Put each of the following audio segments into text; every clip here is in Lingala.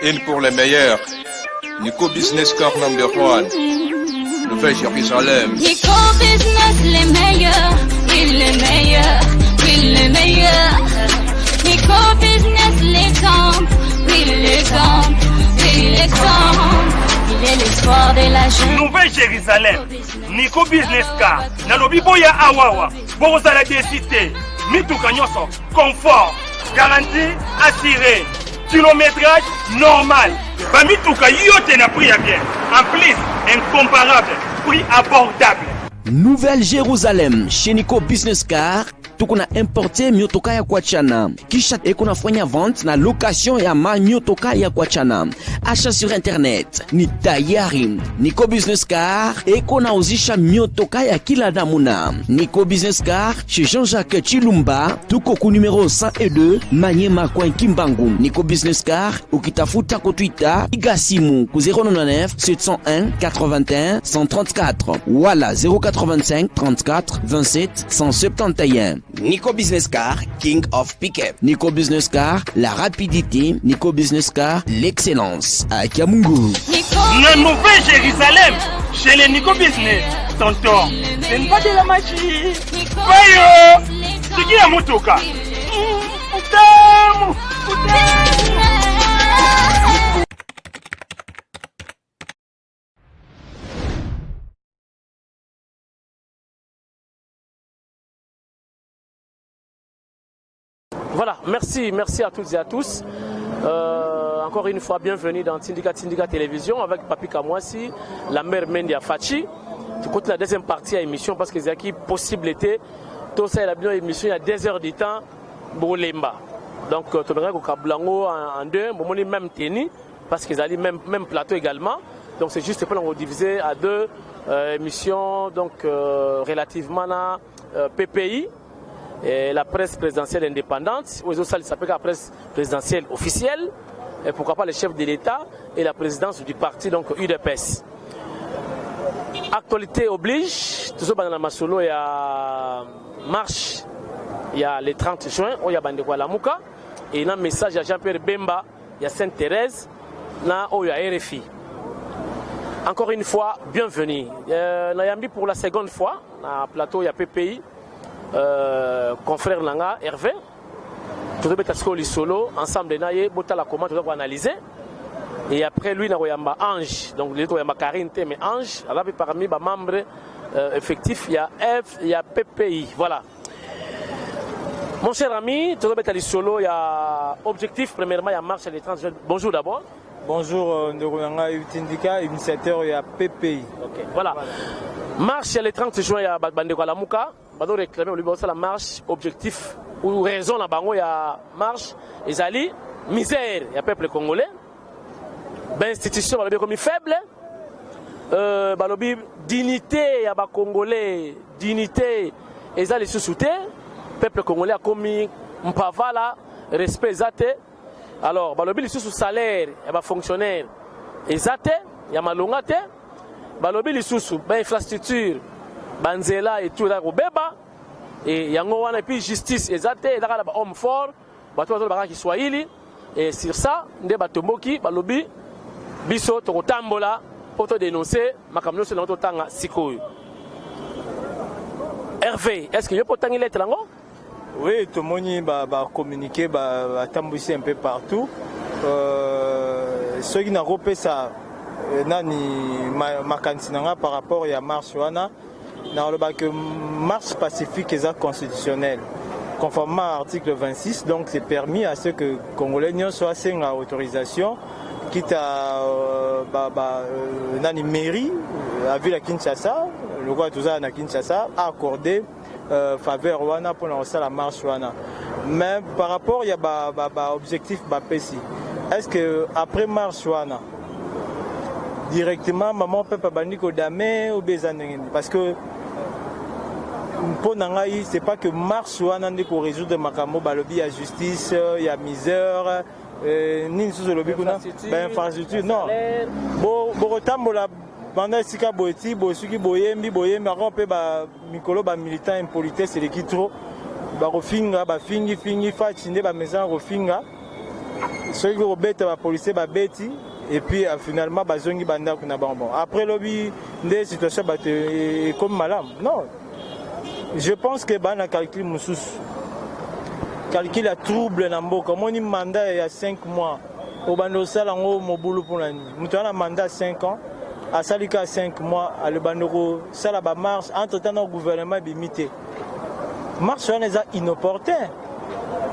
Une pour les meilleurs. Nico Business Car number 1. Nouvelle Jérusalem. Nico Business les meilleurs. Oui les meilleurs. Oui les meilleurs. Nico Business l'exemple. Oui l'exemple. Oui l'exemple. Il est l'espoir de la jeune. Nouvelle Jérusalem. Nico Business Car. Nalobi boya awawa. Boza la décité. Mituka nyoso. Confort. Garantie assurée. Kilométrage normal. Bamituka yote na prix à bien. En plus, incomparable. Prix abordable. Nouvelle Jérusalem chez Nico Business Car. Tukuna importe miotoka ya kuachana. Kisha ekuna fanya vente na location ya miotoka ya kuachana. Achat sur internet ni tayari. Nico Business Car ekuna uzisha miotoka ya kila namuna. Nico Business Car chez Jean-Jacques Chilumba. Tuko ku numéro 102 Manyema Coin Kimbangu. Nico Business Car ukitafuta ko Twitter igasimu ku 099 701 81 134. Wala 085 34 27 171. Nico Business Car, King of Pickup. Nico Business Car, la rapidité. Nico Business Car, l'excellence. À Kiamungu. La Nouvelle Jérusalem, chez les Nico Business. Tonton, c'est une pas de la magie. Voyons, c'est qui a motoka? Voilà, merci à toutes et à tous. Encore une fois, bienvenue dans Tindika Télévision avec Papi Kamwasi, la mère Mendia Fachi. Tu continues la deuxième partie à l'émission parce que c'est qui possibilité. Tout ça, il a bien émission il y a 2 heures de temps pour Lemba. Donc, tu verras qu'au Kablango en deux, bon, on est même tenu parce qu'ils allaient même plateau également. Donc, c'est juste pour nous diviser à 2 émissions donc relativement à PPI. Et la presse présidentielle indépendante, ou ça s'appelle la presse présidentielle officielle, et pourquoi pas le chef de l'État et la présidence du parti, donc UDPS. Actualité oblige, toujours dans la Masolo, il y a marche, il y a le 30 juin, il y a Bandekwa Lamouka, et il y a un message à Jean-Pierre Bemba, il y a Sainte-Thérèse, là où il y a RFI. Encore une fois, bienvenue. Pour la seconde fois, à plateau, il y a PPI. Confrère Nanga, Hervé, tout le monde solo, ensemble, comment tu dois analyser. Et après lui, il y a Ange, donc il y a Karine, mais Ange, parmi les membres effectifs, il y a F, il y a PPI. Voilà. Mon cher ami, tout le monde solo, il y a objectif, premièrement, il y a marche les 30 jeunes. Bonjour d'abord. Bonjour, Ndoranga Utindika, initiateur, il y a PPI. Ok, voilà. Marche les 30 juin, il y a Bandekwa Lamouka. Bado réclamer la marche objectif ou raison la bango ya marche ezali misère ya peuple congolais ben institution balobi comme faible balobi dignité ya ba congolais dignité ezali sous-souté peuple congolais a commis mpavala respect zate alors balobi li sous salaire ya ba fonctionnaire ezate ya malonga te balobi li sous ba infrastructure Banzela et tout là au beba et yango wana et puis justice ezate et là homme fort bato ba ki swahili et sur ça nde batomboki balobi biso to kotambola pour te dénoncer makamno sur notre tanga sikoyo. Hervé, est-ce que yo potangi lettre lango? Oui, tout le monde va communiquer, va tambousser un peu partout. Ceux qui n'ont pas fait ça, nani makantinanga par rapport à marche wana. Dans le que marche pacifique est constitutionnelle. Conformément à l'article 26, donc c'est permis à ceux que Congolais soient sans autorisation, quitte à une mairie, à ville à Kinshasa, le roi tout ça à Kinshasa, a accordé faveur wana pour lancer la marche wana. Mais par rapport il y a objectif PPI. Est-ce que après marche wana directement maman peut pas bannir Kodame ou Bézanengeni parce que pour Nangaï, c'est pas que marche ou anandé pour résoudre Makamo, balobi, il y a justice, il y a misère, ni sous le lobby, infrastructure, non. Bon, retambola, pendant ce cas, boeti, bosuki, boyembi, boyembi, on peut Mikolo, militant impolitesse, c'est les qui trop, finga, fingi, fachinde, maison, refinga. soki kobeta bapolisier babeti et puis finalement bazongi bandako na bango. Après lobi nde situation bato comme malamu. Non, je pense que bana calcul mususu calcul à trouble na mboka. Moni mandat il y a 5 mois au bando sala ngo mobulu pour nani mutu ana mandat 5 ans à salika 5 mois à le bandoko sala ba marche entre temps au gouvernement bimité marche on est inopportun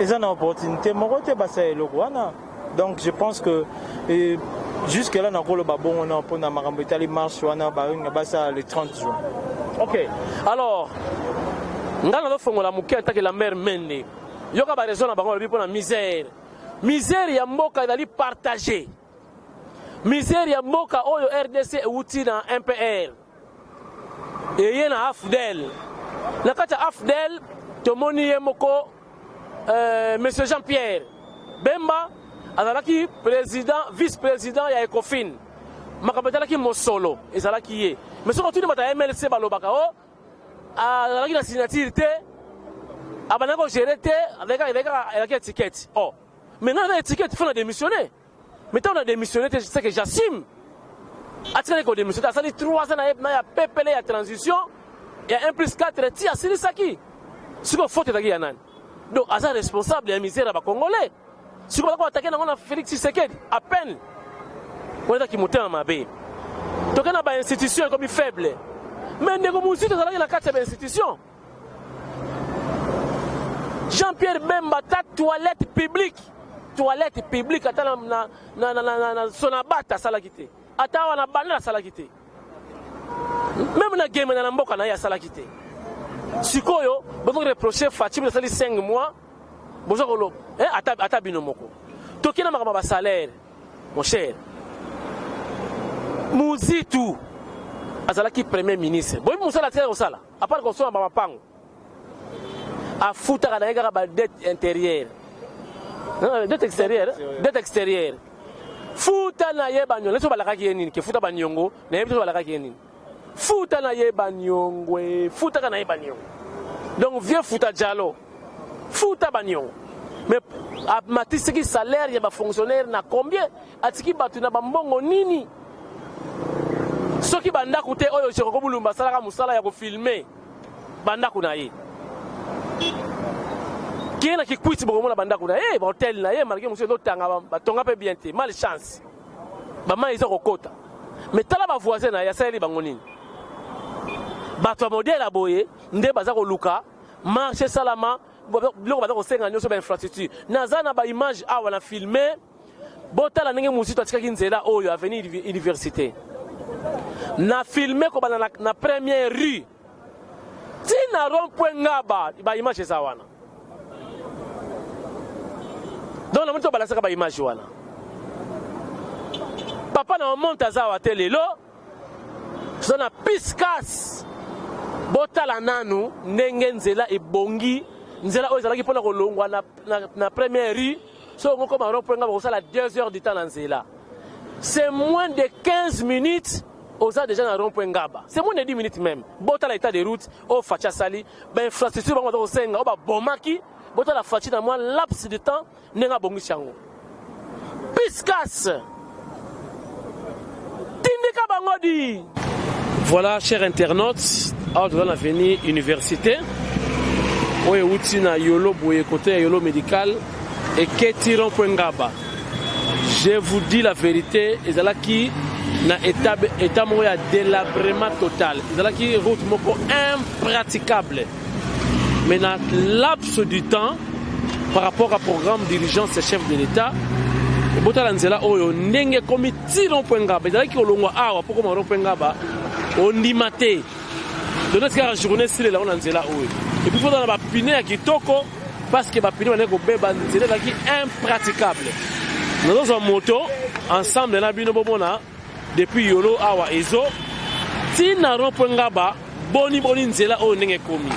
ils ont une opportunité mon côté basa elokwana. Donc je pense que jusque là na ko le babon on a pour na makambo itali marche wana ba basa le 30 juin. OK. Alors ngana do fongola muketa ke la mère mende yoka ba raison na bango lobi pona misère. Misère ya mboka ezali partagé. Misère ya mboka oyo RDC euti na MPR. Eye na AFDEL. Na kati AFDEL tomoni ye moko Monsieur Jean-Pierre Bemba azalaki président vice-président ya Ecofin. Makambo ezalaki mosolo ezalaki ye. Mais soki otuni bata MLC balobaka o azalaki na signature te abana ko gérer te avec étiquette. Oh. Maintenant, l'étiquette, il faut démissionner. Maintenant, on a démissionné, c'est que j'assume. Attendez qu'on démissionne. Ça dit 3 ans, il y a PPL, il y a transition, il y a 1+4, il y a Silisaki. Ce qu'on faut, c'est qu'il y a un. Donc, à ça, responsable, il y a un misère à Congolais. Ce qu'on va attaquer, on a Félix Tshisekedi, à peine. On est qui monte en mabé. Donc, on a une institution comme faible. Mais, on a la 4 institutions. Jean-Pierre Bemba, ta toilette publique ata na sonabata salakite ata wana bana salakite même na game na mboka na ya salakite sikoyo bozo reprocher Fatima sali 5 mois bozo kolo ata binomoko tokina makama ba salaire mon cher Muzitu azalaki premier ministre boy musala tere osala à part ko so ba mapango a futa na yega ba dette intérieure. Dette extérieure. Futa na ye banyo. Leso balaka ki nini? Ke futa banyongo. Na ye balaka ki nini? Futa na ye banyongo. Futa na ye banyongo. Donc vieux futa jalo. Futa banyongo. Mais a matisiki salaire ya ba fonctionnaire na combien? Atiki batu na bambongo nini? Soki banda kute oyo cheko bulumba sala ka musala ya ko filmer. Banda kuna ye. Qui est qui quitte pour la bande à hôtel là malgré monsieur d'autanga batonga pe bien té malchance maman ils ont quota mais tala ba voisin na ya sali bangoni bato modèle aboye nde baza ko luka marché salama biloko baza ko senga nyoso ba infrastructure nazana ba image awa na filmer botala ndenge musito atikaki nzela oyo avenue université na filmer ko bana na première rue tina rond-point ngaba ba image za wana. Donc, on a balancer la image. Papa n'a monté à Zawatelelo. On a piscas. Botala nanu, Nengenzela et Bongi. Nzela Ozalaki pour la première rue. So, on commence à 2 heures du temps dans Nzela. C'est moins de 15 minutes. Oza déjà dans rond-point Ngaba. C'est moins de 10 minutes même. Botala état de route. Au Facha Sali. Ben, infrastructure, on va au Senga. On va Bomaki. Bota la fatigue dans moi laps de temps nenga bongi chango piscas tindika bangodi. Voilà chers internautes dans l'avenue université oye uti na yolo boye côté yolo médical et ketiron ngaba. Je vous dis la vérité ezalaki na état moya délabrement total ezalaki route moko impraticable. Mais dans laps du temps, par rapport au programme d'urgence des chefs de l'État, on dit maté. De notre journée, c'est là on a nzela oyo. Et puis il faut dans la pine à kitoko parce que la pine on est impraticable. Nous avons une moto ensemble na bino bomona depuis Yolo awa ezo. Si na rompengaba boni nzela oyo ndenge komi.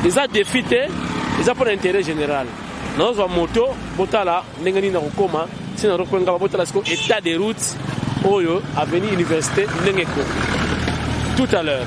Ils ont défité, ils ont pour l'intérêt général. Nous avons une moto, botala, n'engani na rukoma, si nous avons un botala, c'est état de route, oyo, avenue université, n'engeko. Tout à l'heure.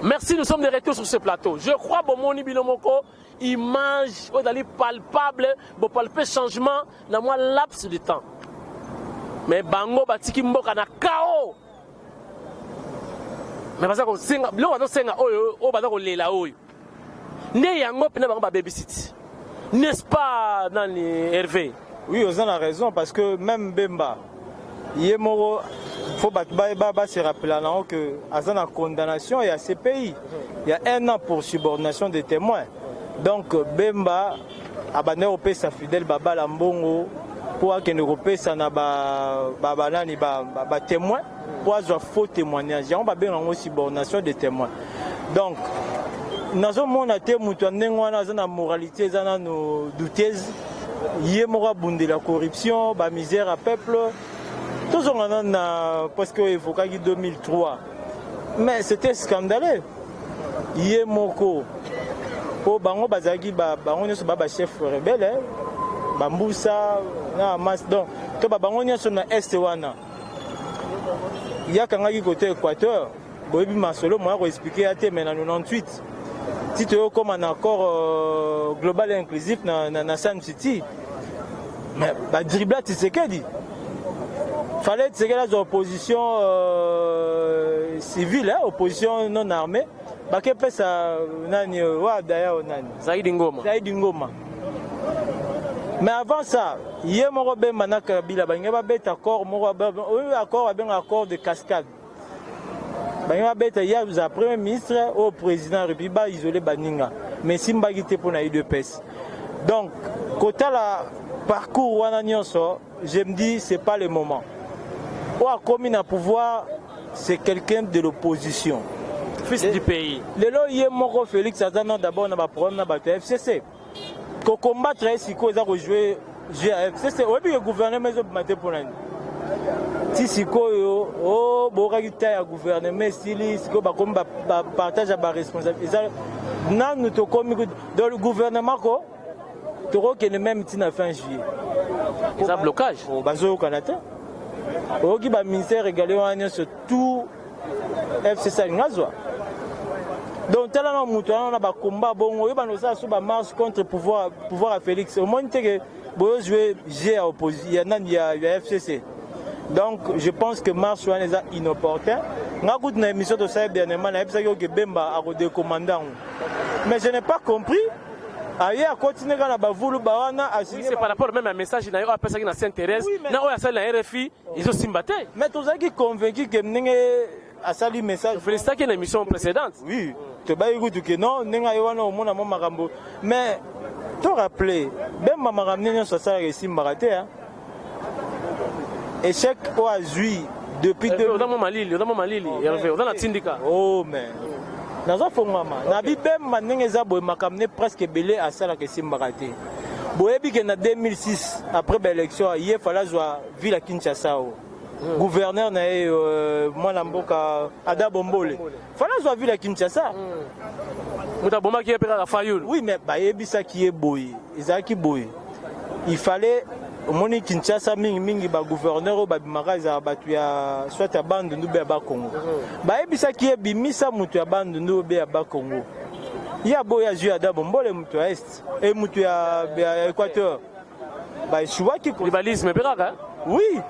Merci, nous sommes de retour sur ce plateau. Je crois que mon Binomoko, image, palpable, palper changement dans moi laps de temps. Mais bango batiki mboka na kao. Mais parce que senga, lo bato senga oyo, o bato lela oyo. Ne yango pena bango ba babysit. N'est-ce pas Nani Hervé? Oui, vous avez raison parce que même Bemba, il faut se rappeler que à la condamnation, il y a ces pays. Il y a 1 an pour subordination des témoins. Donc Bemba, abandonné au pays sa fidèle Baba Lambongo, pour que nous ça na ba témoin, pour avoir faux témoignage. Il y a une subordination des témoins. Donc nazo mona te mutu ndengwana za na moralité za na no douteuse yé mora bunde la corruption ba misère à peuple tous on na parce que évoqué 2003 mais c'était scandaleux yé moko po bango bazaki bango nyoso ba chef rebelle ba mbusa na mas donc to bango nyoso na est wana ya kangaki côté Équateur boyebi masolo moi ko expliquer até mais na 98. Si tu as comme un accord global et inclusif dans San City, mais dribla tu sais qu'est dit. Fallait que la opposition civile, opposition non armée, bah que peut ça nani wa d'ailleurs nani. Zaïd Ngoma. Mais avant ça, hier mon robin manaka bila banga ba bet accord mon accord de cascade. Il y a le premier ministre au président République isolé Baninga. Mais si je suis pour la UDPS. Donc, quand la parcours je me dis ce n'est pas le moment. Ou à commis à pouvoir, c'est quelqu'un de l'opposition. Fils du pays. Le lot y est mon Félix Azana d'abord on a problème dans la FCC. Quand combattre si quoi ça jouer à FCC, oui le gouvernement est pour la si sikoyo oh bokakita ya gouvernement stili siko ba comme ba partage ba responsabilité na nous to comme dans le gouvernement ko to ko que même tina fin juillet ça blocage au bazo Canada au qui ba ministère régalé wana sur tout FCC ngazwa donc tellement mutu on a ba combat bon yo ba no ça sur ba marche contre pouvoir à Félix au moins que bo jouer G à opposition il y a FCC. Donc je pense que marche est inopportun. Ngakout na émission de ça dernièrement na ebisa que Bemba a recommandant. Mais je n'ai pas compris. Ailleurs continuer na ba vulu ba wana assigner. C'est par rapport même à message na yo apesa qui na Saint-Thérèse na oya sala na RFI ils ont simbaté. Mais tous qui convaincu que ninge a sali message. Félicite qui l'émission précédente. Oui, te ba écoute que non ninga yo wana omona mo makambo. Mais te rappeler Bemba makamne nyo ça que simbaraté hein. Échec au Azui depuis 2000. Dans mon malili, dans la syndicat. Oh mais. Nazo fongama. Nabi Bemba nengeza boy makamne presque belé à ça la que simbaraté. Boyebi que na 2006 après l'élection, il fallait jouer ville à Kinshasa. Gouverneur na mwana mboka Ada Bombole. Fallait jouer ville à Kinshasa. Mutaboma qui est pera Fayul. Oui mais bayebi ça qui est boy. Ezaki boy. Il fallait moni Kinshasa mingi ba gouverneur ba bimaka za batu ya soit ya bande ndube ba Congo. Bayebi ça qui est bimisa mutu ya bande ndube ya ba Congo. Ya boya ju Ada Bombole mutu ya est et mutu ya Équateur. Ba choua qui tribalisme beraka. Oui.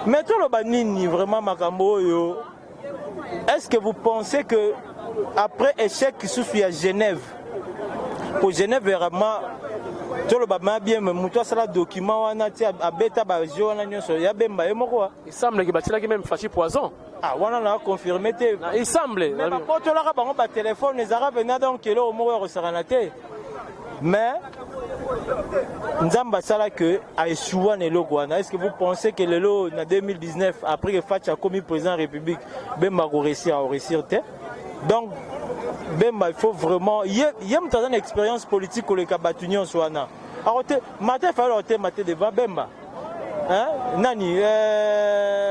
Mais tout le banini vraiment makambo yo. Est-ce que vous pensez que après échec qui souffre à Genève pour Genève vraiment tout le bama bien mais mutu sala document wana ti abeta ba jo wana nyoso ya Bemba e moko il semble que batila qui même fâché poison ah wana na confirmé te il semble mais ba poto la bango ba téléphone les arabes na donc que lo moko resarana te mais Nzamba sala que a échoué ne lo wana est-ce que vous pensez que le lo en 2019 après que Facha commis président de la République Bemba a réussir te donc Bemba il faut vraiment il y a une expérience politique que les Kabatunions soient là. Alors matin il fallait mater devant Bemba. Hein? Nani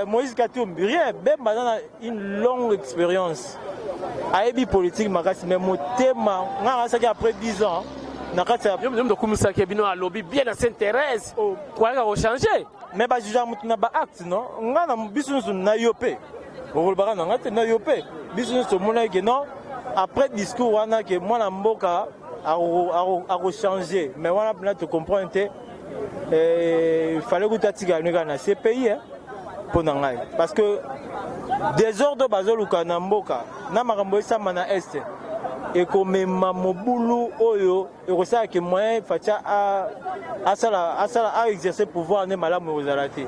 Moïse Katumbi rien Bemba a une longue expérience. Aébi politique makasi mais mon thème après 10 ans nakata yom de kumisa ke bino a lobby bien à Saint-Thérèse quoi va changer mais ba juja mutu na ba acte non ngana bisunsu na yopé. Bon baka na ngate na yopé bisunsu mona ke non après discours wana que moi na mboka a changé mais wana pena te comprendre il fallait que tatika na ces pays pour nangai parce que désordre bazoluka na mboka na makambo esama na est et comme mobulu oyo et que ça que moyen fatia a exercer pouvoir ne malamu ozalate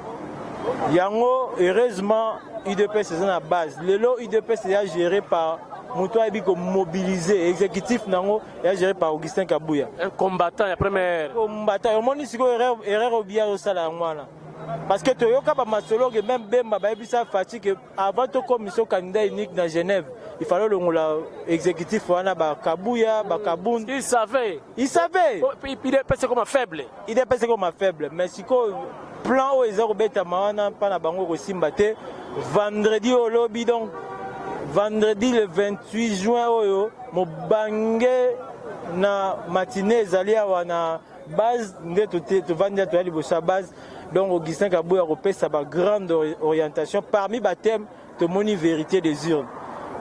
yango heureusement IDPS c'est la base le lot IDPS c'est géré par Moutoua est mobilisé, exécutif est géré par Augustin Kabouya. Un combattant, la première. Combattant, au monde ici, erreur au biais au salaire. Parce que tu as pas masologue et même Bemba, ça fatigue. Avant de commission candidat unique dans Genève, il fallait l'exécutif Kabouya, Kaboun. Il savait. Il savait. Il est passé comme un faible. Il est passé comme un faible. Mais si le plan où ils ont pas na bango aussi mbaté vendredi au lobby donc. Vendredi le 28 juin, mon bangé na matinée ezali na base de vendre à base. Donc Augustin Kabouya repère sa grande orientation parmi les thèmes de mon vérité des urnes.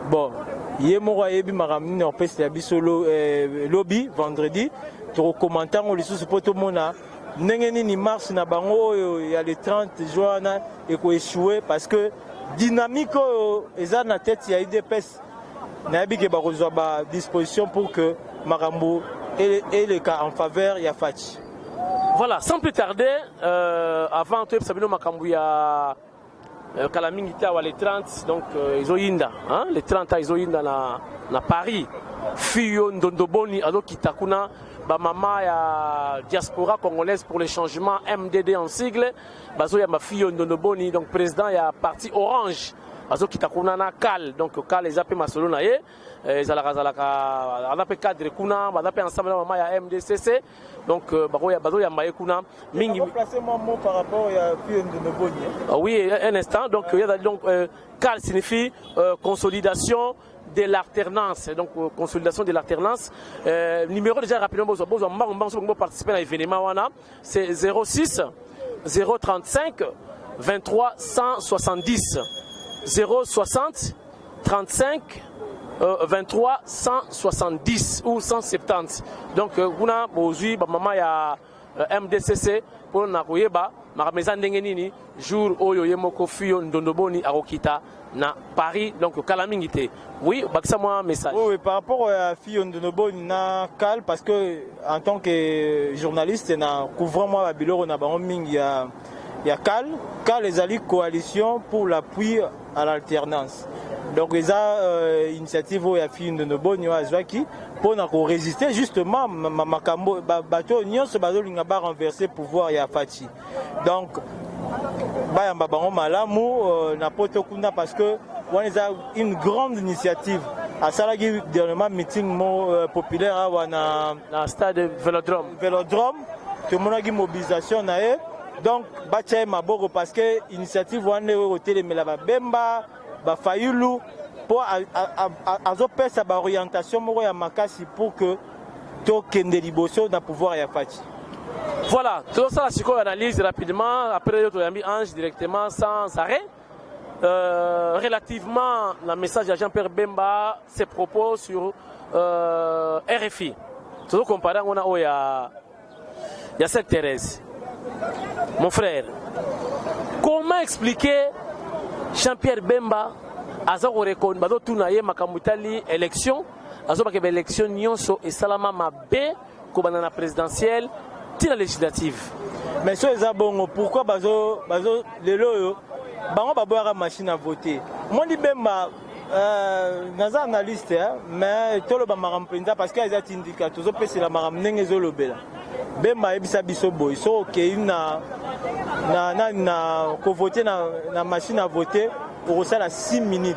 Bon, hier mon yebi maramine en peste lobby vendredi. Tu commentaire on les sous pour tout le monde. N'engeni ni mars na bango il y a le 30 juin et ko échoué parce que dynamique eza na tête ya IDPS na bi ke ba rezoa disposition pour que Marambo et le cas en faveur ya Fachi. Voilà, sans plus tarder avant tout Sabino Makambu ya Kalamingita wa les 30 donc izoyinda hein les 30 izoyinda na Paris Fiyo Ndondoboni alo kitakuna ba mama ya diaspora congolaise pour le changement MDD en sigle bazo ya Fiyo Ndondoboni donc président ya parti Orange bazo kitakuna na Cal donc Cal les appels masolo na ye zalaka on appelle cadre kuna ba appelle ensemble mama ya MDCC donc bazo ya maye kuna mingi placer mon mot par rapport à Fiyo Ndondoboni. Oui, un instant donc il y a donc Cal signifie consolidation de l'alternance, donc consolidation de l'alternance. Numéro déjà rapidement, vous participer à l'événement, c'est 06 035 23 170 060 35 23 170 ou 170. Donc, vous avez aujourd'hui, maman, il y a MDCC pour Nakoyeba, Marameza Ndengenini, jour où il y a Moko Fiyo Ndondoboni à Rokita. Na Paris, donc Kalamingité. Oui, baksa moi un message. Oui, par rapport à Fiyo Ndondoboni na Cal, parce que en tant que journaliste, na couvrant moi à Biloro na Baroming, il y a Cal les alliés coalition pour l'appui à l'alternance. Donc les initiatives où il y a Fiyo Ndondoboni à Zwaki pour résister justement makambo bateau nyon ce bateau l'ingaba renverser pouvoir ya Fachi. Donc bayamba bango malamu na poto kuna parce que on a une grande initiative à Salagi dernièrement meeting populaire à stade Vélodrome tout le monde a une mobilisation na donc batia maboko parce que initiative wana hôtel mais la bemba ba fayulu pour azoper sa orientation moko ya makasi pour que to kende liboso na pouvoir ya Fachi. Voilà, tout ça, la analyse rapidement. Après, on a mis Ange directement sans arrêt. Relativement, le message à Jean-Pierre Bemba, ses propos sur RFI. Tout comparé, on a il y a cette Thérèse. Mon frère, comment expliquer Jean-Pierre Bemba à Zagorekon, Badotunaye, Makamutali, élection, à Zobake élection, Nyonso et Salama Mabé, Kobanana présidentielle. La législative. Mais ce est bon. Pourquoi bazo les loyaux bango baboire la machine à voter. Moi dis Bemba naza analyste mais tout le bamaram penda parce qu'il y a des indicateurs. Zo pesi la maram nenge zo lobela. Bemba ebisa biso boy. So ok na ko voter na machine à voter pour ça la 6 minutes.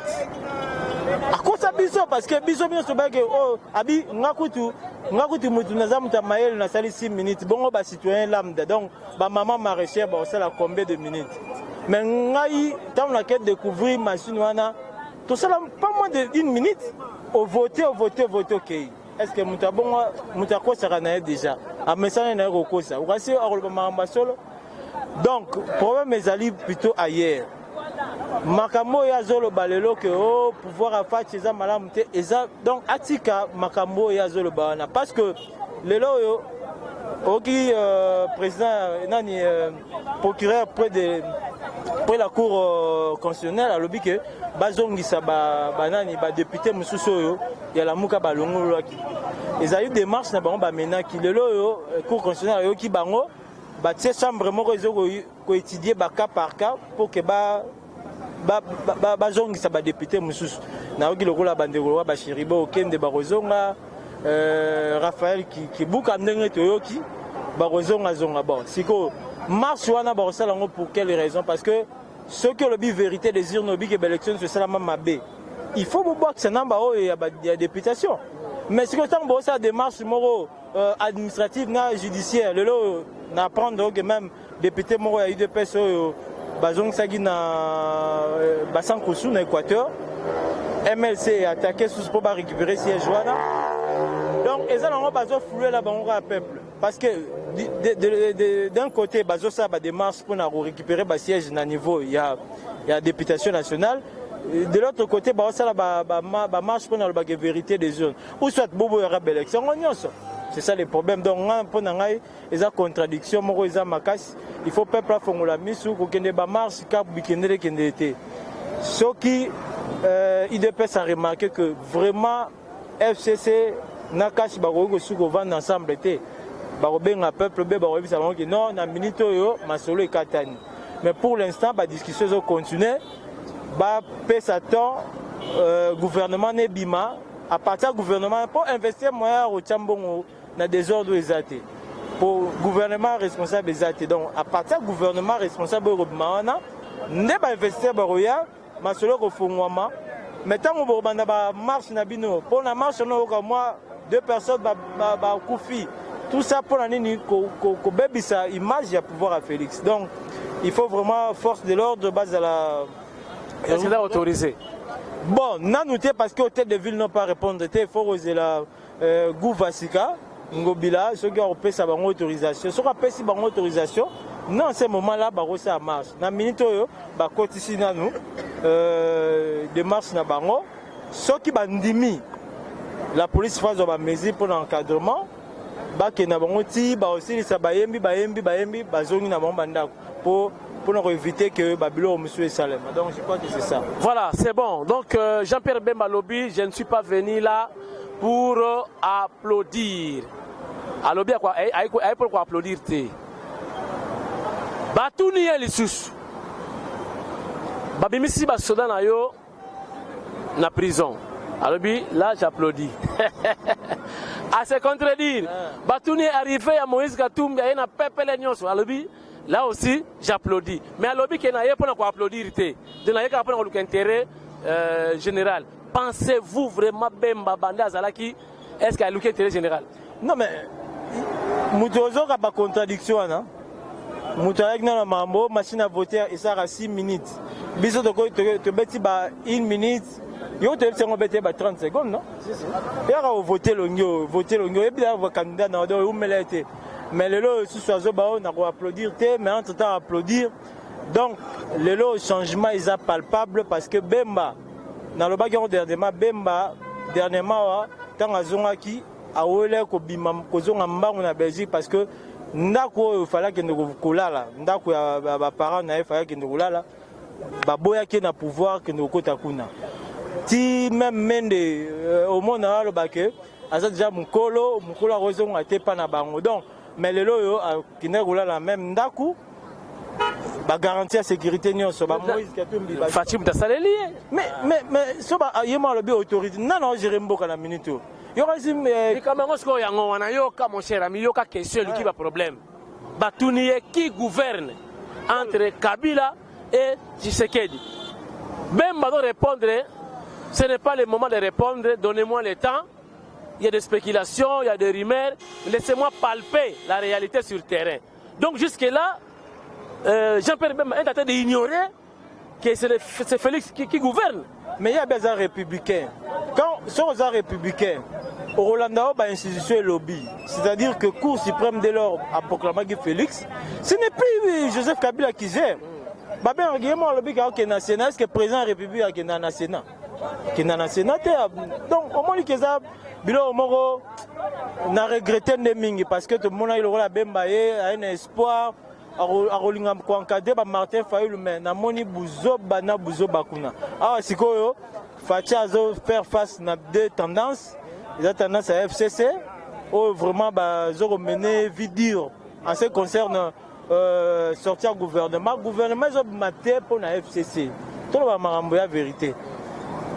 À cause de biso parce que biso bien se bague oh abi ngakutu mutu nazamu ta mael na sali 6 minutes bongo ba citoyen lambda donc ba maman maraîchère ba ça la combien de minutes mais ngai tant la quête découvrir machine wana tout ça pas moins de 1 minute au voter OK est-ce que muta bongo muta ko sera na déjà a message na ko ça ou kasi a ba mamba solo donc problème ezali plutôt ailleurs makambo ya zolo balelo que au pouvoir à faire ces malamu te eza donc atika makambo ya zolo bana parce que lelo yo oki président nani procureur près la cour constitutionnelle a lobby que bazongisa banani ba député mususu yo ya la muka balongolaki ezali démarche na bango ba menaki lelo yo cour constitutionnelle yo ki bango ba tie chambre moko ezo ko étudier ba cas par cas pour que bazongisa ba député mususu na oki lokola bandeko ba shiribo okende ba rozonga Raphaël qui buka ndenge toyoki ba rozonga zonga bon siko marche wana ba osala ngo pour quelle raison parce que ceux qui ont le vérité des urnes que l'élection c'est ça mabé il faut voir que c'est namba o ya députation mais si que tant bo ça démarche moro administrative na judiciaire lelo na prendre que même député moro ya UDPS bazong sagi na basan kosu na Équateur MLC attaqué sous pour récupérer siège wana donc ils ont bazo flouer la bango à peuple parce que d'un côté bazo ça ba démarche pour récupérer ba siège na niveau il y a députation nationale de l'autre côté ba ça ba marche pour la vérité des zones ou soit bobo ya élection c'est ça le problème donc pour ngai eza contradiction moko eza makasi il faut peuple fongola misu ko kende ba marche ka bikendele kende été ce qui IDPS a remarqué que vraiment FCC nakashi bakoki suko vendre ensemble te bakobenga peuple be bakobisa bango que non na minute oyo masolo ekatani mais pour l'instant ba discussion zo continuer ba pesa temps gouvernement ne bima à partir gouvernement pour investir moyen au chambongo na désordre ezate pour gouvernement responsable ezate donc à partir gouvernement responsable robimana ne ba investir baroya masolo ko fongwama mais tant on banda ba marche na bino pour la marche no ko moi deux personnes ba koufi tout ça pour la nini ko bebisa image ya pouvoir à Félix donc il faut vraiment force de l'ordre base à la est-ce que autorisé bon n'a noté parce que hôtel de ville n'ont pas répondu il faut oser la Gouvasika ngobila ceux qui ont payé sa autorisation ceux qui ont payé sa autorisation non ce moment là ba ça marche na minute oyo ba kotisi na nous démarche na bango ceux qui bandimi la police fait des mesures pour l'encadrement ba ke na bango ti ba aussi ça bayembi bazongi na bango bandako pour éviter que Babylone monsieur Salem. Donc je crois que c'est ça. Voilà, c'est bon. Donc Jean-Pierre Bemba Lobby, je ne suis pas venu là pour applaudir. À Lobby quoi pourquoi applaudir te. Batuni ya lisusu. Babimisi ba soda na yo na prison. À Lobby là j'applaudis. À se contredire. Batuni est arrivé à Moïse Katumbi à na pepele nyonso. À Lobby là aussi, j'applaudis. Mais à l'objet qu'il n'y a pas applaudir, il n'y a pas d'intérêt général. Pensez-vous vraiment Bemba Banda Zalaki, est-ce qu'il y a l'intérêt général? Non, mais Moutozo n'a pas de contradiction. Moutozo n'a pas de machine à voter et ça a 6 minutes. Bisous de quoi tu bêtis 1 minute. Yo te fait 30 secondes, non? Il y a voté l'onyo, et puis il y a un candidat dans le monde. Mais le lot sous oiseau on a applaudir mais en tout temps applaudir donc le lot changement est palpable parce que Bemba dans le bagarre dernièrement Bemba dernièrement tant azongaki a wele ko bima ko zonga mbango na Belgique parce que ndako fallait que nous kolala ndako ya ba parents na fallait que nous kolala ba boya ki na pouvoir que nous kota kuna ti même mende au monde na le baké aza déjà mukolo rozonga te pa na bango donc mais les loyaux qui n'est pas la même d'acoup ba garantir la sécurité nyonso ba Moïse Katumbi Fatim Tassaleli mais so ba yema le bi autorité non j'irai mboka la minute yo razim quand même ce qu'on y a wana yo ka mon cher ami yo ka question qui va problème batuni qui gouverne entre Kabila et Tshisekedi Bemba doit répondre ce n'est pas le moment de répondre donnez-moi le temps. Il y a des spéculations, il y a des rumeurs. Laissez-moi palper la réalité sur le terrain. Donc jusque-là, Jean-Pierre Bemba est en train d'ignorer que c'est Félix qui gouverne. Mais il y a des républicains. Quand sont les républicains, au Rolanda, il y a une institution lobby. C'est-à-dire que la Cour suprême dès lors a proclamé que Félix, ce n'est plus Joseph Kabila qui gère. Babé argument le big au national est-ce que président de la République est dans Sénat qui dans Sénat donc au moins que ça bilo moko na regretter ndeming parce que tout le monde il aura bembaye a un espoir a rolinga ko encadrer ba Martin Fayulu mais na moni buzo bana buzo bakuna ah sikoyo Facha zo faire face na deux tendances la tendance à FCC ou vraiment ba zo mener vie dure en ce qui concerne sortir gouvernement zo maté pour na FCC tout le marambo ya vérité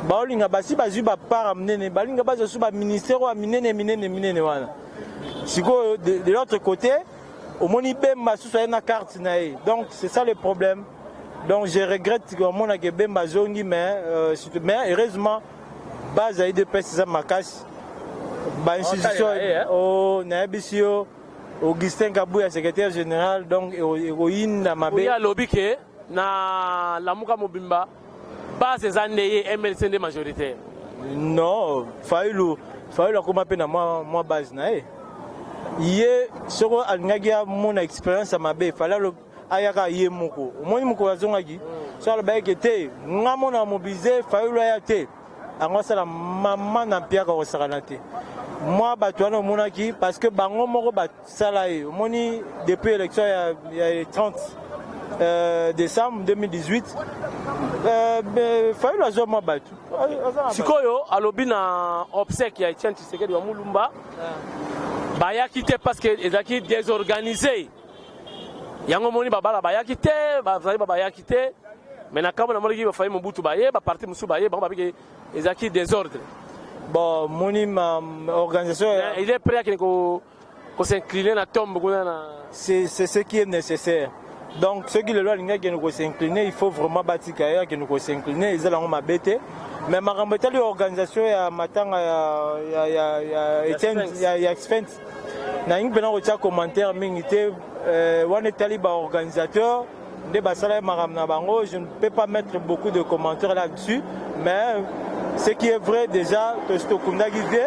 baolinga basi bazu ba part amener balinga bazo su ba ministère wa minene wana siko de l'autre côté au moni bemba su na carte na e donc c'est ça le problème donc je regrette que mon a que bemba zongi mais heureusement base a IDPS ça makash ba institution au na bisio Augustin Kabouya secrétaire général donc héroïne na mabe ya lobby ke na Lamuka Mobimba pas ces années MLC de majoritaire. Non, Fayulu comme appelle moi base na e. Yé soko alngagia mon expérience à mabe fallait le ayaka yé moko. Moi moko azongaki. So le baïk était ngamo na mobiliser Fayulu ayate. Ango sala maman na pia ko saranate. Moi batwana monaki parce que bango moko ba salaye. Moni depuis l'élection il y a 30 décembre 2018 Fayulu azoma batu sikoyo alobi na obsèque ya Etienne Tshisekedi wa Mulumba baya quitté parce que ezaki désorganisé yango moni babala baya quitté baya quitté mais na kama na moliki ba fayi Mobutu baye ba parti musu baye ba biki ezaki désordre bon moni ma organisation il est prêt à ko s'incliner na tombe na c'est ce qui est nécessaire. Donc, ceux qui le doivent s'incliner, il faut vraiment bâtir qui nous s'incliner, ils ont ma bête. Mais ma rembêtée, l'organisation, il y a matin, il y a expense. Na une benang au commentaire, mingité, on est talibé organisateur, des basalaires maramna bango. Je ne peux pas mettre beaucoup de commentaires là-dessus, mais ce qui est vrai déjà, que c'est au Kundagizé.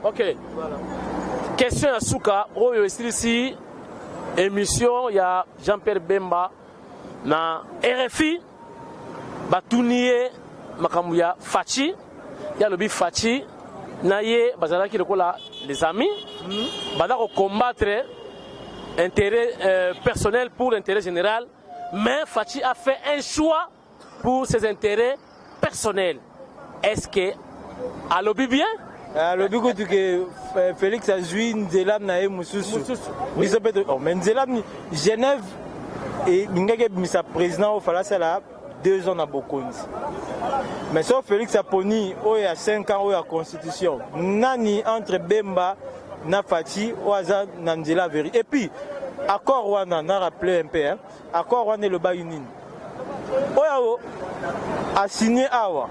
Ok. Question à Souka. Ici, émission, il y a Jean-Pierre Bemba na RFI. Batounie Makamouya Fachi. Il y a le bif Fachi. Naye, Bazalaki les amis. Badako combattre intérêt personnel pour l'intérêt général. Mais Fachi a fait un choix pour ses intérêts personnels. Est-ce que à lobby bien? À lobby que Félix a joué Nzelam nae Moussoussou. Mais Nzelam Genève et Ngage Misa président au Falasala 2 ans à Bokonzi. Mais sauf Félix a poni il y a 5 ans la constitution. Nani entre Bemba na Fachi au hasard Nandela vérité. Et puis accord wana na rappelé un peu accord wana le bayunin oyo a signé awa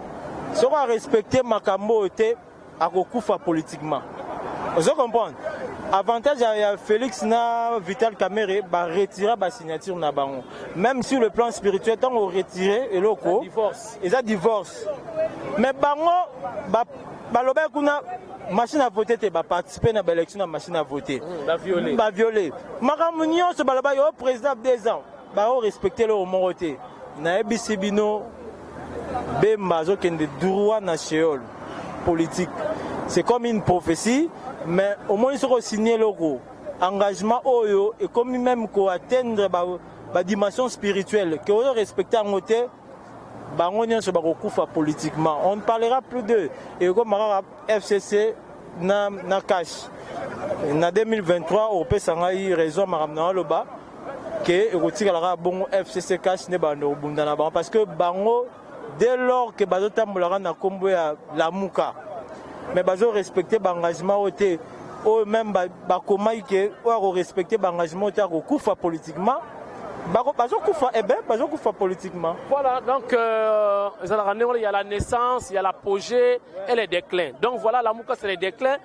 so va respecter makambo te akokufa politiquement vous comprenez avantage ya Félix na Vital Kamerhe ba retirer ba signature na bango même sur le plan spirituel tant on retirer eloko divorce mais bango ba loba kuna machine à voter te ba participer na élection na machine à voter ba violer makamunyo so balaba yo président 2 ans ba respecter le moroté na ebisibino Bemba zo kende droit national politique c'est comme une prophétie mais au moins ils sont signé logo engagement oyo et comme même ko atteindre ba dimension spirituelle que on respecter en côté politiquement. On ne parlera plus d'eux. Et comme FCC na cash. En 2023, au PSA raison maramna loba que le bon FCC cash ne bando bundana parce que bango dès lors que bazota mulara na kombo ya Lamuka mais bazo respecter l'engagement oté ou même ba komai que ou respecter l'engagement oté ko kufa politiquement. Politiquement. Voilà, donc il y a la naissance, il y a l'apogée et le déclin. Donc voilà, la Mouka c'est le déclin.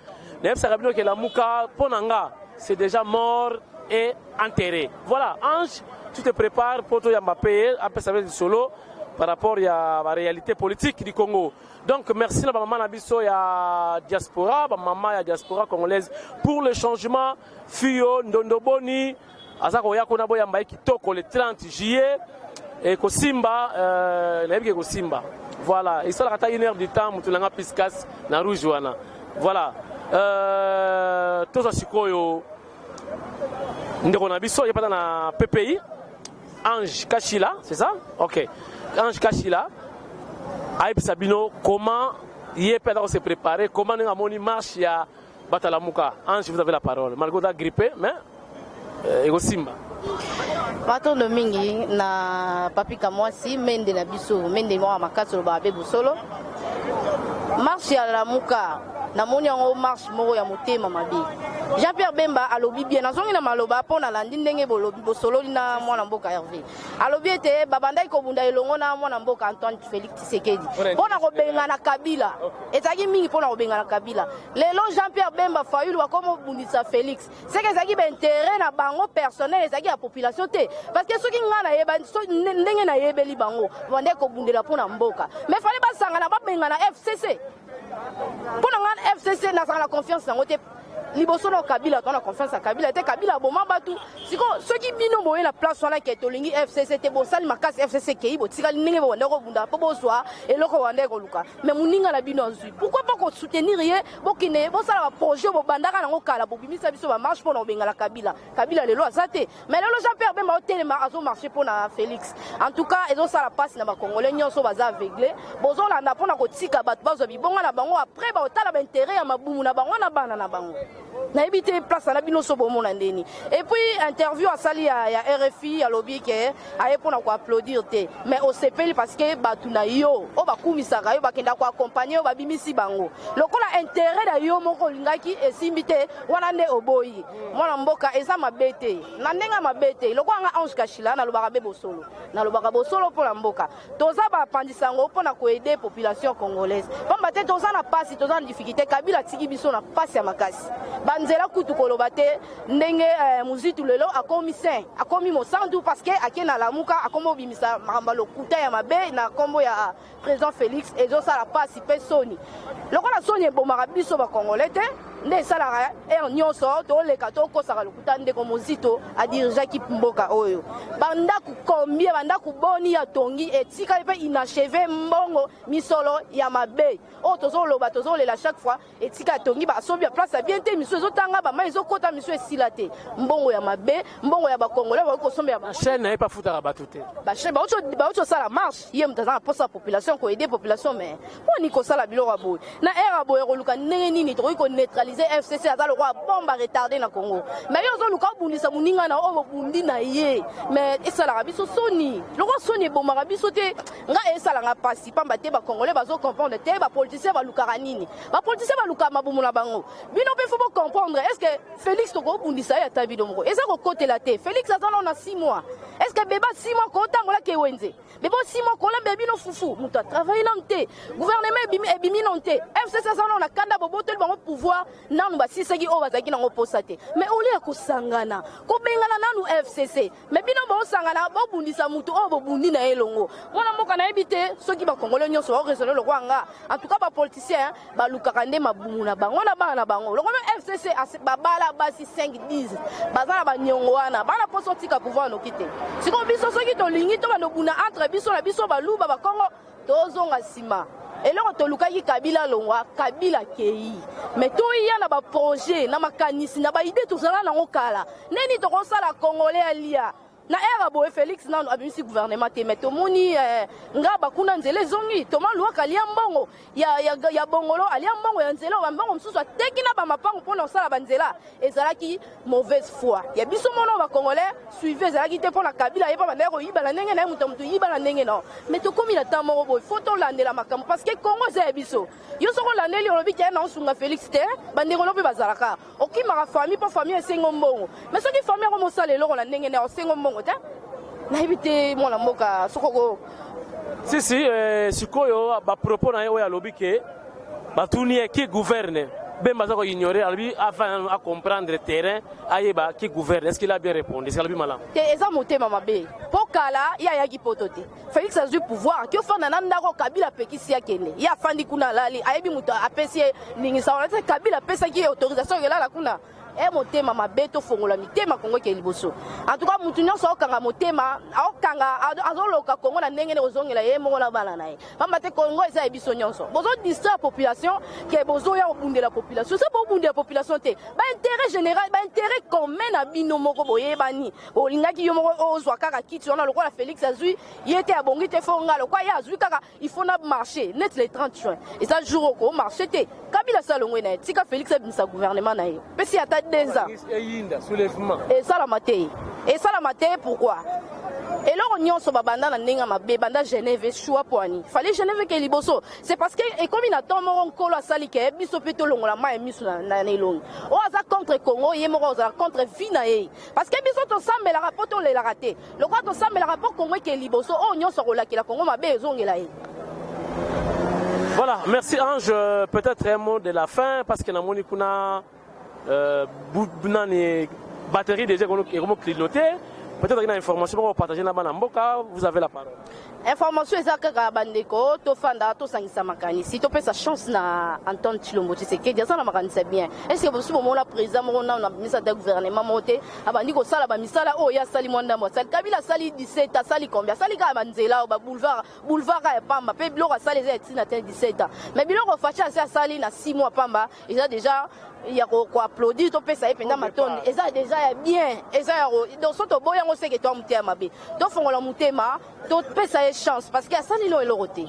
Que la Mouka, Ponanga, c'est déjà mort et enterré. Voilà, Ange, tu te prépares pour toi Mbappé, après ça va être solo. par rapport à la réalité politique du Congo. Donc merci à maman Nabiso ya diaspora, maman ya diaspora congolaise pour le changement. Fio Ndondoboni, Azako Yakona Boya Mbaye Kitoko le 30 juillet et Kosimba, Naibike Kosimba. Voilà, il sera à 1h du temps, Moutulanga Piskas, na Rougewana. Voilà. Tout ça Sikoyo. Ndeko Nabiso, il n'y a pas dans la PPI. Ange Kachila, c'est ça? Ok. Ange Kachila. Aïb Sabino, comment il peut se préparer? Comment nous avons une marche à Batalamuka? Ange, vous avez la parole. Malgré la grippe, mais Ego Simba. Mato no mingi na papi kamwasi mende na biso mende mo makatso lo babe busolo marche ya Lamuka na moni yango marche moko ya motema mabe Jean-Pierre Bemba alobi bien nazongi na maloba pona landi ndenge bolobi bosolo na mwana mboka Hervé alobi ete babandai ko bunda elongo na mwana mboka Antoine Félix Tshisekedi pona ko benga na Kabila ezaki mingi pona ko benga na Kabila lelo Jean-Pierre Bemba Fayulu wakomo bundisa Félix c'est que ezaki ba intérêt na bango personnel ezaki ya population te parce que soki ngana yeba ndenge na yebeli bango bandai ko bundela pona mboka mais fallait ba sanga na ba benga na FCC pona ngana FCC na sanga confiance nango te liboso na Kabila tona confiance à Kabila te Kabila boma batu siko soki bino boye la place wana ke tolingi FCC te bo sali makasi FCC ke ibo tika ninge bo ndeko bunda po bo swa eloko wande ko luka mais muninga la bino nzui pourquoi pas ko soutenir ye bo kine bo sala ba projet bo bandaka nango kala bo bimisa biso ba marche pour na benga la Kabila lelo azate mais lelo Jean-Pierre Bemba hotel azo marcher pour na Félix en tout cas ezo sala passe na ba congolais nyonso baza aveuglé bozo landa pour na ko tika bat bazo bibonga na bango après ba otala ba intérêt ya mabumu na bango na bana na bango na ebité place na bino so bomo na ndeni et puis interview à sali ya RFI à lobby ke aye pona ko applaudir te mais au CPL parce que batuna yo o bakumisaka yo bakenda ko accompagner o babimisi bango lokola intérêt da yo moko lingaki esimbite wana nde oboyi mwana mboka eza mabete na ndenga mabete lokola nga Ange Kachila na lobaka be bosolo na lobaka bosolo pona mboka toza ba pandisango pona ko aider population congolaise pamba te toza na pasi toza na difficulté Kabila tiki biso na pasi ya makasi banzela kutu koloba te ndenge muzitu lelo akomi saint akomi mosandu parce que akena Lamuka akomo bimisa makamba lokuta ya mabe na kombo ya président Félix ezo sala pasi pe soni lokola soni ebomaka biso ba congolais te nde salaka nyonso toleka tokosaka lokuta ndeko mozito adirija ki mboka oyo bandaku combien bandaku boni ya tongi etika pe inachevé mbongo misolo ya mabe o tozoloba tozolela chaque fois etika tongi ba sobi ya place bien te miso ezotanga ba mai ezokota miso esilate mbongo ya mabe mbongo ya ba congolais ba kosomba ya ba chaîne n'est pas fouta rabatute ba chaîne ba ocho sala marche yé mutaza pour sa population ko aider population mais on ni ko sala biloko boy na era boy ko luka ndenge nini to ko neutraliser FCC aza le roi bomba retardé na Congo mais yo zo luka bundisa muninga na o bundi na ye mais esala rabiso soni loko soni bomba rabiso te nga esala nga pasi pamba te ba congolais bazo comprendre te ba politicien ba luka nini ba politicien ba luka mabumu na bango bino pe faut comprendre est-ce que Félix to ko bundisa ya ta video moko eza ko côté la te Félix azana na 6 mois est-ce que beba 6 mois ko tangola ke wenze bebo 6 mois ko la bebino fufu muto travailler non te gouvernement ebimi non te FCC azana na kanda bobotel bango pouvoir nanu basisaki o bazaki nango posa te mais oli ya kosangana kobengana nanu FCC mais bino bosangana bobundisa mutu o bobundi na elongo mwana mboka na ebite soki ba congolais nyonso o raisonner le kwanga en tout cas ba politiciens ba lukaka nde mabumu na bango na bana na bango le FCC babala basi 5 10 bazana ba nyongo wana bana poso tika pouvoir no kite siko biso soki to lingi to ba no buna entre biso na biso ba luba ba Congo tozonga sima eloko tolukaki Kabila longwa Kabila kei mais to iya na ba projet na makanisi na ba idée tozala nango kala neni to kosala congolais alia na era boye Félix nanu abimisi gouvernement te mais tomoni nga bakuna nzele zongi tomaluwa kalia mbongo ya bongolo alia mbongo ya nzela ba mbongo msusu ateki na ba mapango pona osala banzela ezalaki mauvaise foi ya biso mono ba congolais suivez ezalaki te pona Kabila yeba ba ndeko yibala ndenge na mutu yibala ndenge na mais tokomi na tamo boye photo landela makambo parce que Congo za biso yo soko landeli olobi ke na osunga Félix te bandeko lobi bazalaka okimaka famille po famille esengo mbongo mais soki famille ko mosala eloko na ndenge na osengo mbongo na ibite mwana mboka sokoko si sikoyo ba propos na yo ya lobby ke batuni ki gouverne Bemba Zako ignorer, avant à comprendre le terrain, Ayeba qui gouverne. Est-ce qu'il a bien répondu? Est-ce qu'il a bien malin? Et ça, mon thème, Mabé. Pour Kala, il y a qui potote. Félix a du pouvoir. Qui fait un andaro Kabila Pekisia Kene. Il y a Fandi Kuna Lali, Ayebi Mouta, Apessier, Ningisa, Kabila Pesa qui est autorisation, il y a la Kuna. Et mon thème, ma bête au fond, la thème, Congo qui est liboso. En tout cas, mon tunnel sort quand mon thème, à Kanga, à Zoloka, Congo, la Nengen aux ongles, et la Balanaï. Mamate Congo, et ça est bisognon. Besoin de distraire la population, qui est besoin au bout de la population. C'est pour bout de la population. Intérêt général, intérêt commun à Binomoko, Boyebani, au Lingaki Yomo, aux Wakara, qui on a le roi Félix Azui, il était à Bongi, Tefonga, le quoi, il faut marcher, net les 30 juin. Et ça, jour au marché, Kabila Salongwene, Tika Félix a sa gouvernement. Pessi à 2 ans. Et ça la maté. Et ça la maté pourquoi? Et là on y a sur Babanda na Nenga Mabé, Banda Genève, Choua Poani. Fallait Genève que Liboso. C'est parce que, et comme il attend mon colo à Salike, Biso Petolong, la main est mise na Nelong. On a contre Congo, il est mort contre Finae. Parce que Biso to Sam, mais la rapport on l'a raté. Le quoi to Sam, mais la rapport Congo qui est Liboso, on y a sur la Congo Mabé, Zong et la. Voilà, merci Ange. Peut-être un mot de la fin, parce que Namoni Kuna. Batterie déjà clignoté. Peut-être qu'il y a une information pour partager là-bas dans Mboka. Vous avez la parole. Information ezaka bandeko to fanda to sangisa makani si to pesa chance na Antoine Tshilombo Tshisekedi ça na makani c'est bien est-ce que vous moment la président mo na ministre de gouvernement monté abandi ko sala ba misala o ya sali mwanda mo sali Kabila sali 17 sali combien sali ka banzela ba boulevard ya pamba pe biloko sali za tina 17 mais biloko facha sali na 6 mois pamba il a déjà il y a quoi applaudir to pesa e penda matone et ça déjà bien et ça donc soto boya ngo seke to mutema mabe to fongola mutema to pesa chance parce que ça lilo eloroté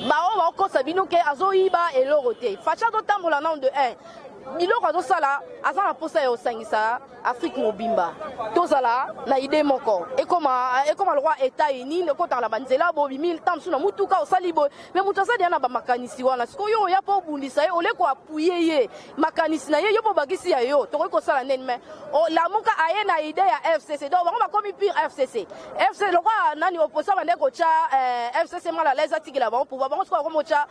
ba on va encore sabino ke azoiba eloroté facha to tambola nom de 1 biloko to sala azana posa yo sangisa Afrique mobimba to sala na idée moko et comme le roi état uni le kota la banzela bo 1000 tamsu na mutuka o salibo mais mutasa dia na ba makanisi wana siko yo ya po bundisa ye ole ko appuyer ye makanisi na ye yo bo bagisi ya yo to ko sala nen mais o la muka aye na idée ya FCC donc ba komi pire FCC le roi nani opposa bande ko cha FCC mal à l'aise atikila ba pouvoir ba ko ko cha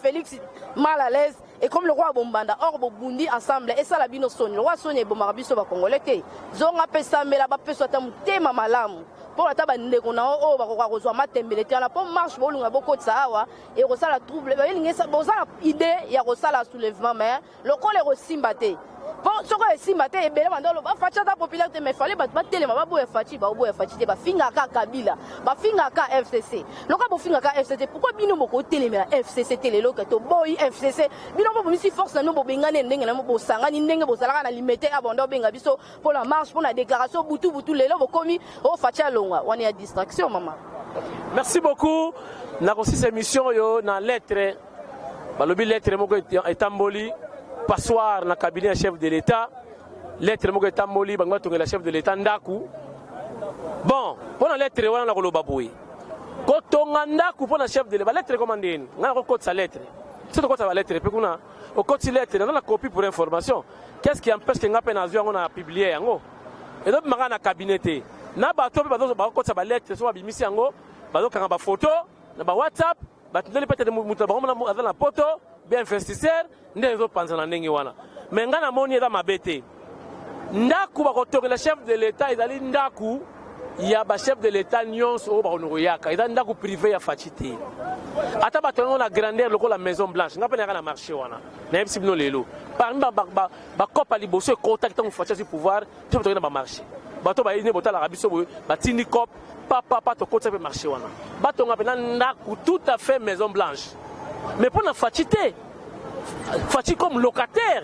Félix mal à l'aise et comme le roi bombanda or bo bundi ensemble et ça la bino son le roi sonne bo marabiso ba congolais te zonga pesa mela ba peso ta mutema malamu pour la taba ndeko na o ba ko kozwa matembele te la po marche bo lunga boko tsawa et rosala trouble ba lingesa bo za idée ya rosala soulèvement mais le ko le rosimba te bon soko esimba te ebele mandalo ba facha ta popularité mais fallait ba telema ba boye fachi ba boye fachi te ba finga ka Kabila ba finga ka FCC loka bo finga ka FCC pourquoi bino moko telema FCC telelo ka to boy FCC bino bo misi force na no bo bengane ndenge na bo sangani ndenge bo salaka na limité abondo benga biso pour la marche pour la déclaration butu lelo bo komi o facha longa wani ya distraction maman. Merci beaucoup na ko cette émission yo na lettre balobi lettre moko etamboli passoir na cabinet chef de l'État lettre moko etamboli bangwa tongela chef de l'État ndaku bon pour la lettre wana na koloba boy ko tonga ndaku pour la chef de l'État lettre commandé ngana ko kota sa lettre c'est de quoi ça va lettre pe kuna au koti lettre na la copie pour information qu'est-ce qui empêche que ngape na zio on a publié yango et donc maka na cabinet na bato pe bazo ba kota ba lettre so bimisi yango bazo kanga ba photo na ba WhatsApp batindeli peut-être muta ba ngona avec la photo bien investisseur ndezo panza na ndenge wana mais ngana moni eza mabete ndaku bakotoke le chef de l'État ezali ndaku ya ba chef de l'État nyonso o bakonokoyaka eza ndaku privé ya fachite ata bato na grandeur loko la Maison Blanche ngapa na marché wana na yebisi bino lelo parmi ba kopa liboso e contact mu facha sur pouvoir te bato na ba marché bato ba ine botala rabiso boye batindi cop papa to kota pe marché wana bato ngapa na ndaku tout à fait Maison Blanche mais pour la fachite fachi comme locataire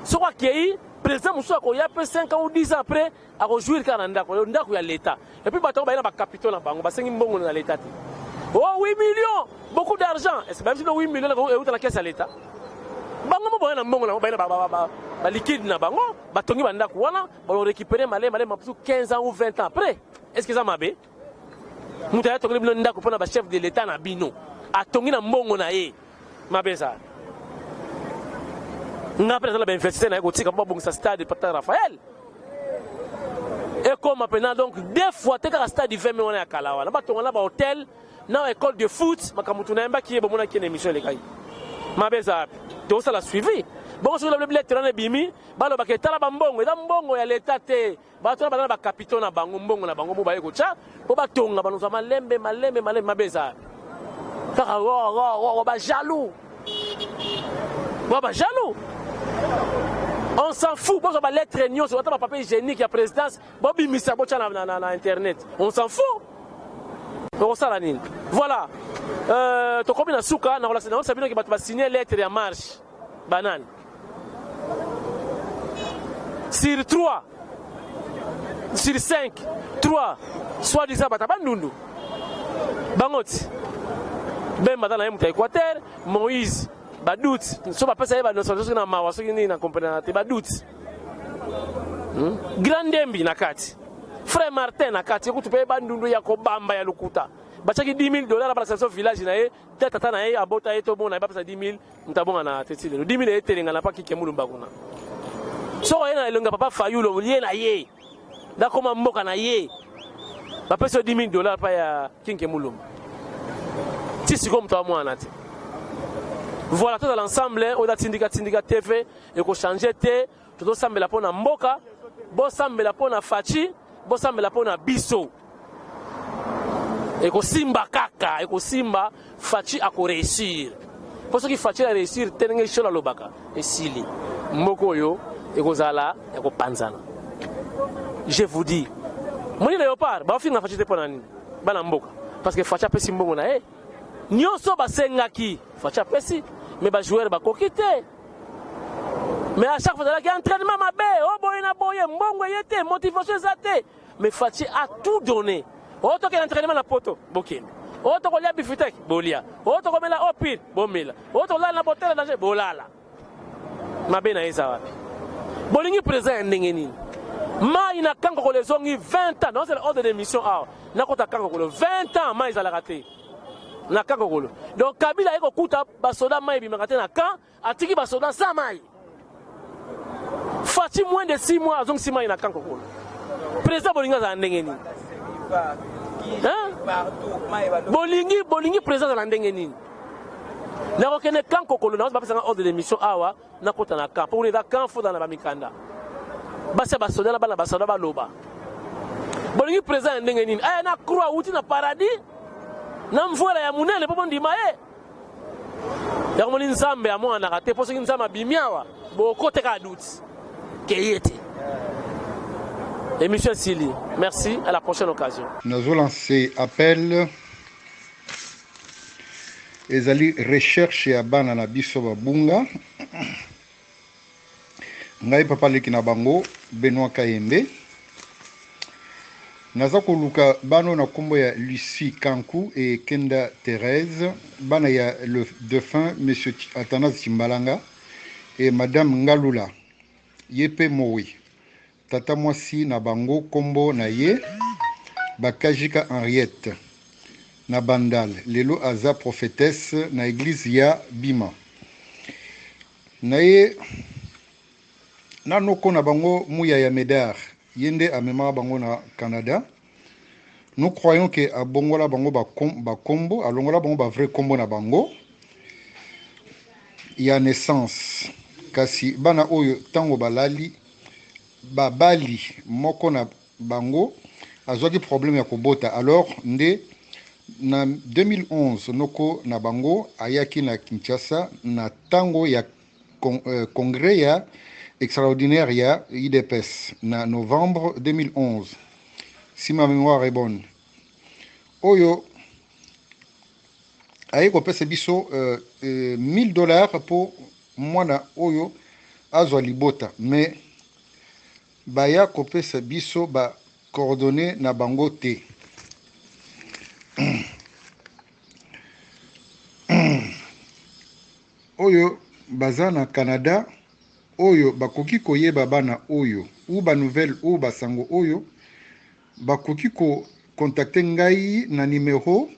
soit qui est président Moussa ko ya peu 5 ans ou 10 ans après à rejouir Canada ko ndako ya l'état et puis bato ba ina ba capitaux na bango ba 5 mbongo na l'état oh 8 millions beaucoup d'argent et c'est même si le 8 millions ko euta la caisse à l'état bango mo ba na mbongo na ba ina ba liquide na bango ba tongi ba ndako wana ba récupérer malé pour 15 ans ou 20 ans après est-ce que ça m'a bé muta to ko ndako pour na ba chef de l'état na bino a tongi na mbongo na ye ma besa n'a pas la investisseur na kotika pour bon sa stade Pata Raphaël et comme maintenant donc deux fois te ka stade 20 millions ya kalawa na batonga na ba hôtel na école de foot makamutu na mba ki bo mona ki émission le kai ma besa to ça la suivi Bon, sur le lettre, on a bimi, balo baketala bambongo, et mbongo ya l'état te, bato na capitaine na bango mbongo na bango ba ekocha, po batonga banoza malembe mabeza. Kaka ba jaloux. Ba jaloux. On s'en fout, bon, ba lettre nyo, sur ba papier hygiénique ya présidence, bo bimisa bo cha na internet. On s'en fout. Donc ça la nini. Voilà. To kobi na suka na relation, on sabino ki bato ba signer lettre ya marche. Banane. Sur 3, sur 5, 3, soit disant Batabandundu. Bangoti. Ben Madame la Équateur, Moïse, Badout, soit pas ça, nous sommes dans ma waso qui na compagnie Badout. Grandembi Nakati. Frère Martin Nakati, écoute, tu peux Bandundu ya Kobamba ya Lukuta. Bachaki $10,000 à la station village na ye, tata na ye abota ye to bon na ba pesa 10,000, ntabonga na tetile. 10,000 e telenga na pa kikemulu mbakuna. So yena elonga papa fayulo lié na ye. Da koma mboka na ye. Ba pesa $10,000 pa ya kinkemulu. Tisi comme toi moi anate. Voilà tout l'ensemble, on a syndicat TV et ko changer te, tout sambela pona mboka, bo sambela pona fachi, bo sambela pona biso. Et que Simba kaka, et que Simba Fachi a réussir. Pour ce qui Fachi a réussir, tenez sur la lobaka. Et Sili, Mokoyo, et que Zala, et que Panzana. Je vous dis, mon léopard, bah, fin na Fachi te ponani, banamboka. Parce que Fachi a pesi mbona, eh. Nyonso ba sengaki, Fachi a pesi, mais ba joueur ba kokite. Mais à chaque fois, il y a un entraînement, ma belle, oh boy, na boy, mbongo yete, motivation zate. Mais Fachi a tout donné. Auto que l'entraînement la poto, bokin. Auto que bifutek, bolia. Auto que la opir, bomila. Auto la botelle danger, bolala. Ma bena isa wapi. Bolingi présent ndengeni. Ma ina kango ko les ongi 20 ans, non c'est l'ordre d'émission ah. Na kota kango ko 20 ans ma isa la raté. Na kango ko. Donc Kabila eko kuta basoda mai bi makate na kan, atiki basoda sa mai. Fati moins de 6 mois azong 6 mois ina kango ko. Président bolinga za ndengeni. Bolingi présent dans la ndengeni. Na kokene kan kokolo na ba pesa ordre d'émission awa na kota na kan pour les kan fo dans la bamikanda. Basa basoda na bana basoda ba loba. Bolingi présent ndengeni. Eh na croix uti na paradis. Na mvula ya munene popo ndima ye. Ya ko nzambe amo na raté poso nzama bimiawa. Bo kote ka doute. Keyete. Et monsieur Sili, merci, à la prochaine occasion. Nous avons lancé appel et allons rechercher à Banana Biso Babunga. Ngai papa leki na bango Benoît Kayembe. Naza koluka bano na kombo ya Lucie Kankou et Kenda Thérèse. Bana ya le défunt monsieur Athanas Chimbalanga et madame Ngalula. Yepe Moui. Tata mwasi na bango kombo na ye Bakajika Henriette na bandal lelo aza prophétesse na église ya Bima na ye nanoko na bango muya ya Medar yende amema bango na Canada. Nous croyons que abongola bango ba kombo alongola bango ba vrai kombo na bango ya naissance kasi bana oyo tango balali babali moko na bango azwaki problème ya kobota. Alors nde na 2011 noko na bango ayaki na Kinshasa na tango ya congrès ya extraordinaire ya IDPS na novembre 2011 si ma mémoire est bonne. Oyo ayi kopesa biso $1,000 pour mwana oyo azwa libota, mais baya kopesa biso ba coordonnées na bango te. Oyo baza na Canada oyo bakoki koyeba bana oyo ou ba nouvelle ou ba sango oyo bakoki ko contacter ngai na numéro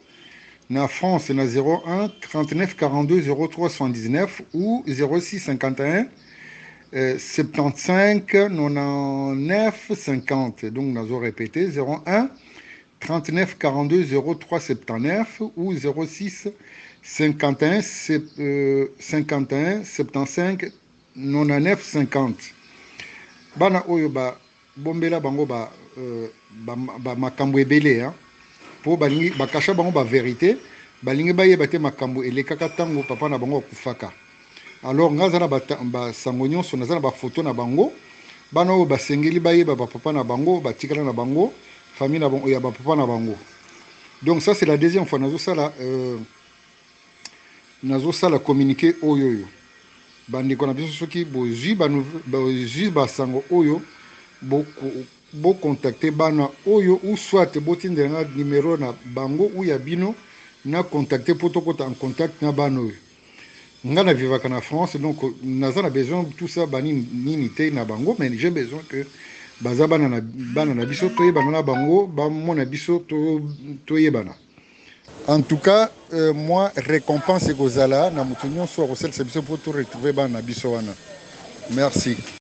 na France na 01 39 42 03 79 ou 06 51 75 99 50. Donc nous allons répéter 01 39 42 03 79 ou 06 51 51 75 9950 bana oyo ba bombela bango ba makambo ebele hein po balingi bakasha bango ba vérité balingi bayeba te makambo elekaka tango papa na bango akufaka. Alors ngaza na ba sango nyonso naza na ba photo na bango bana oyo basengeli bayeba ba papa na bango batikala na bango famille na bango ya ba papa na bango. Donc ça c'est la deuxième fois nazo sala communiquer oyo bandeko na biso soki bozwi basango oyo bo contacter bana oyo ou soit botindela numéro na bango ou ya bino na contacter poto kota en contact na bana oyo nga na vivaka na France, donc naza na besoin tout ça bani nini te na bango, mais j'ai besoin que baza bana na biso toyebana na bango bamona biso toyebana. En tout cas, moi, récompense Gozala, na mutunyo so resel se biso pour retrouver bana biso wana. Merci.